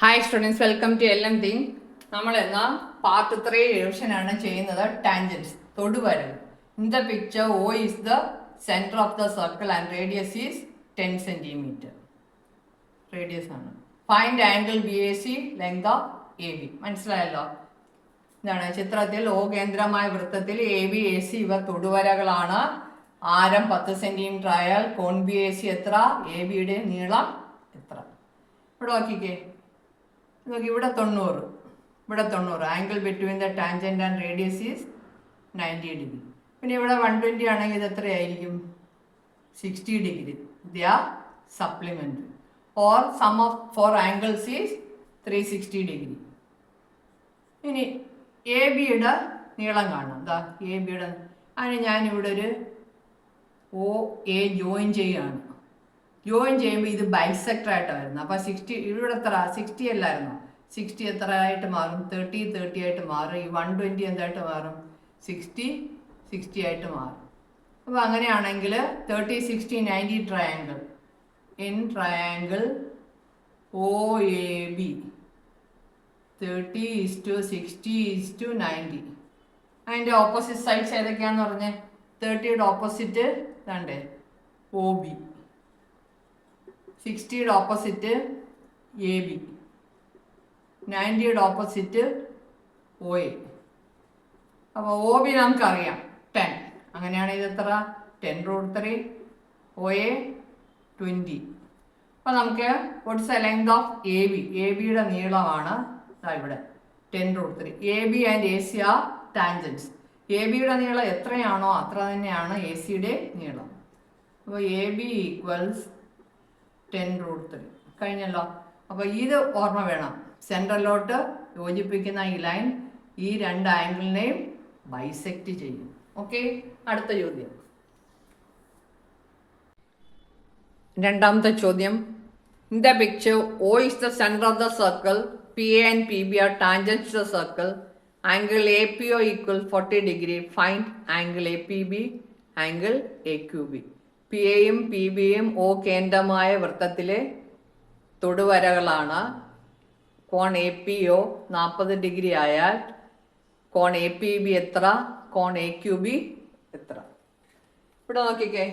Hi students, welcome to L M thing. നമ്മൾ എന്ന part 3 revision ആണ് ചെയ്യുന്നത്. ടാൻജൻസ്, തൊടുവരകൾ. In the picture O is the centre of the circle and radius is 10 centimetre. Radius ആണ്. Find angle BAC, length of AB. മനസ്സിലായല്ലോ? എന്താണ് ചിത്രത്തിൽ O കേന്ദ്രമായ വൃത്തത്തിൽ ABAC ഇവ തൊടുവരകളാണ്. ആരം 10 സെൻറ്റിമീറ്റർ ആയാൽ കോൺ BAC എത്ര, ABയുടെ നീളം എത്ര? ഇവിടെ നോക്കിക്കേ, ഇവിടെ 90, ഇവിടെ 90. Angle between the tangent and radius is 90 degree. പിന്നെ ഇവിടെ 120 ആണെങ്കിൽ ഇത് എത്രയായിരിക്കും? 60 degree. The supplementary. Or sum of 4 angles is 360 degree. ഇനി എ ബിയുടെ നീളം കാണാം. എന്താ എ ബിയുടെ? അതിന് ഞാനിവിടെ ഒരു OA ജോയിൻ ചെയ്യുകയാണ്. ജോയിൻ ചെയ്യുമ്പോൾ ഇത് ബൈസെക്ടർ ആയിട്ടാണ് വരുന്നത്. അപ്പോൾ 60 ഇവിടെ എത്ര? 60 അല്ലായിരുന്നു. 60 എത്ര ആയിട്ട് മാറും? 30 ആയിട്ട് മാറും. ഈ 120 എന്തായിട്ട് മാറും? 60 ആയിട്ട് മാറും. അപ്പോൾ അങ്ങനെയാണെങ്കിൽ 30, 60, 90 ട്രയാങ്കിൾ. In triangle OAB 30:60:90. അതിൻ്റെ ഓപ്പോസിറ്റ് സൈഡ്സ് ഏതൊക്കെയാണെന്ന് പറഞ്ഞേ? 30യുടെ ഓപ്പോസിറ്റ് ഇതാണ്ടേ OB, 60യുടെ ഓപ്പോസിറ്റ് AB, 90യുടെ ഓപ്പോസിറ്റ് OA. അപ്പോൾ OB നമുക്കറിയാം 10. അങ്ങനെയാണെങ്കിൽ ഇത് എത്ര? 10√3. OA 20. അപ്പോൾ നമുക്ക് what's the length of AB? ABയുടെ നീളമാണ് ഇവിടെ 10√3. AB and AC are tangents. ABയുടെ നീളം എത്രയാണോ അത്ര തന്നെയാണ് ACയുടെ നീളം. അപ്പോൾ AB ഈക്വൽസ് 10√3. കഴിഞ്ഞല്ലോ. അപ്പോൾ ഇത് ഓർമ്മ വേണം. സെൻട്രലിലോട്ട് യോജിപ്പിക്കുന്ന ഈ ലൈൻ ഈ രണ്ട് ആംഗിളിനെയും ബൈസെക്റ്റ് ചെയ്യും. ഓക്കെ, അടുത്ത ചോദ്യം. രണ്ടാമത്തെ ചോദ്യം. In the picture O is the centre of the circle. PA and PB are tangents to the circle. Angle APO equal 40 degree. Find angle APB, angle AQB. PAയും PBയും O കേന്ദ്രമായ വൃത്തത്തിലെ തൊടുവരകളാണ്. കോൺ APO 40 ഡിഗ്രി ആയാൽ കോൺ APB എത്ര, കോൺ AQB എത്ര? ഇവിടെ നോക്കിക്കേ,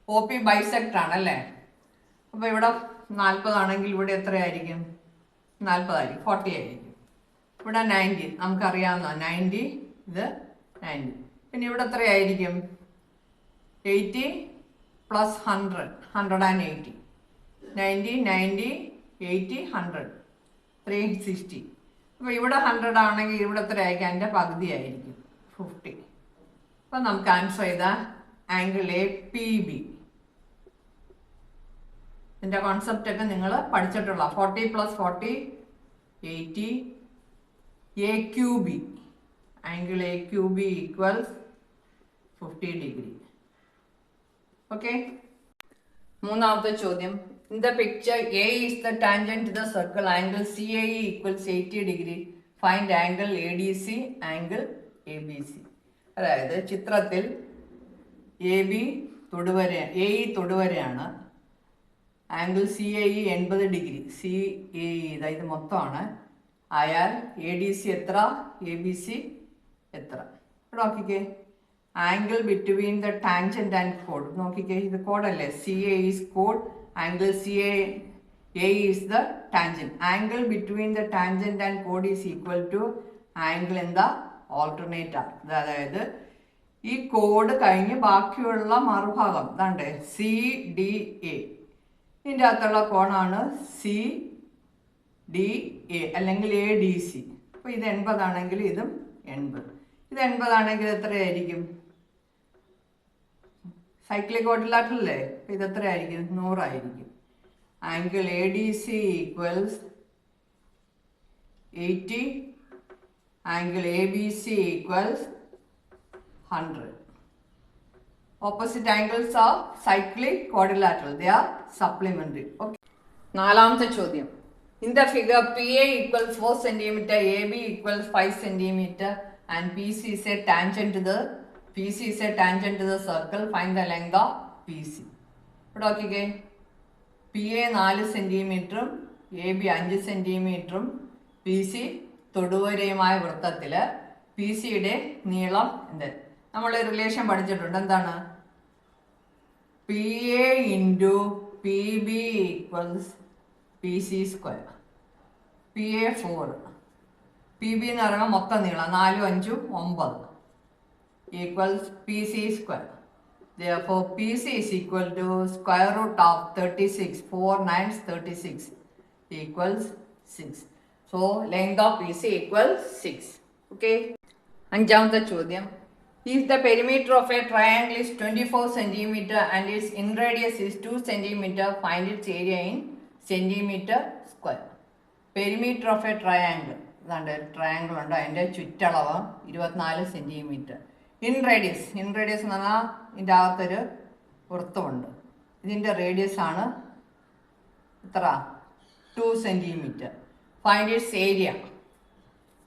OP bisector ആണല്ലേ. അപ്പോൾ ഇവിടെ 40 ആണെങ്കിൽ ഇവിടെ എത്രയായിരിക്കും? 40 ആയിരിക്കും, 40 ആയിരിക്കും. ഇവിടെ 90 നമുക്കറിയാവുന്ന 90, ഇത് 90. പിന്നെ ഇവിടെ എത്രയായിരിക്കും? 80 + 100, 180. 90, 90, 80, 100, 360. അപ്പോൾ ഇവിടെ 100 ആണെങ്കിൽ ഇവിടെ എത്ര ആയിരിക്കും? അതിൻ്റെ പകുതി ആയിരിക്കും, 50. അപ്പോൾ നമുക്ക് ആൻസർ ചെയ്താൽ ആംഗിൾ APB. ഇതിൻ്റെ കോൺസെപ്റ്റൊക്കെ നിങ്ങൾ പഠിച്ചിട്ടുള്ള 40 + 40 80. AQB, angle AQB equals 50 degree. Okay, മൂന്നാമത്തെ ചോദ്യം. In the picture A is the tangent to the circle. Angle CAE equals 80 degree. Find angle ADC, angle ABC. അതായത് ചിത്രത്തിൽ AB AE തൊടുവരയാണ്. Angle CAE 80 degree. CAE ഇത് മൊത്തമാണ്. ആയാൽ ADC എത്ര, ABC എത്ര? ഇവിടെ നോക്കിക്കേ, angle between the tangent and കോഡ്. നോക്കിക്കേ, ഇത് കോഡല്ലേ? CA ഈസ് കോഡ്. Angle CAE is the tangent. Angle between the tangent and കോഡ് is equal to angle in the alternate arc. അതായത് ഈ കോഡ് കഴിഞ്ഞ് ബാക്കിയുള്ള മറുഭാഗം ഇതാണ്ടേ CDA. ഇതിൻ്റെ അകത്തുള്ള കോണാണ് CDA അല്ലെങ്കിൽ ADC. അപ്പോൾ ഇത് 80 ആണെങ്കിൽ ഇതും 80. ഇത് 80 ആണെങ്കിൽ എത്രയായിരിക്കും? സൈക്ലിക് ക്വാഡ്രിലാറ്ററൽ അല്ലേ? അപ്പോൾ ഇത് എത്രയായിരിക്കും? 100 ആയിരിക്കും. Angle ADC equals 80. Angle ABC equals 100. Opposite angles are cyclic quadrilateral. They are supplementary. Okay, നാലാമത്തെ ചോദ്യം. In the figure PA equals 4 centimetre, AB equals 5 centimetre and PC is a tangent to the circle. Find the length of PC. ഇവിടെ നോക്കിക്കേ, PA 4 സെൻറ്റിമീറ്ററും A B 5 സെൻറ്റിമീറ്ററും P C തൊടുവരയുമായ വൃത്തത്തിൽ P സിയുടെ നീളം എന്ത്? നമ്മൾ റിലേഷൻ പഠിച്ചിട്ടുണ്ട്. എന്താണ്? P A into P B equals P C square. P A 4, P B എന്ന് പറയുമ്പോൾ മൊത്തം നീളം 4, 5, 9 equals P C square. Therefore, PC is equal to square root of 36. 4 9s 36 equals 6. So, length of PC equals 6. Okay. അഞ്ചാമത്തെ ചോദ്യം. If the perimeter of a triangle is 24 cm and its in radius is 2 cm, find its area in centimeter square. Perimeter of a triangle. ഇതാണ്ട് triangle ഉണ്ട്, അതിൻ്റെ ചുറ്റളവ് 24 centimetre. In radius എന്ന് പറഞ്ഞാൽ ഇതിൻ്റെ അകത്തൊരു വൃത്തമുണ്ട്. ഇതിൻ്റെ റേഡിയസ് ആണ് എത്ര? 2 centimetre. Find its area.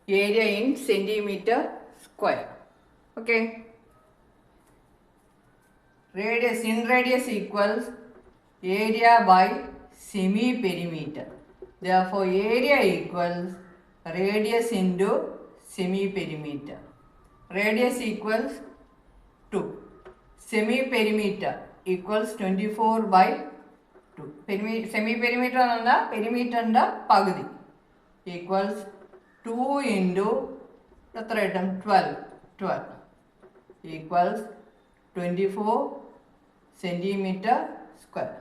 Area in centimetre square. Okay. Radius in radius equals area by semi perimeter. Therefore, area equals radius into semi perimeter. Radius equals 2. Semi perimeter equals 24 by 2. Semi perimeter and perimeter and pagudi equals 2 into 12 equals 24 centimeter square.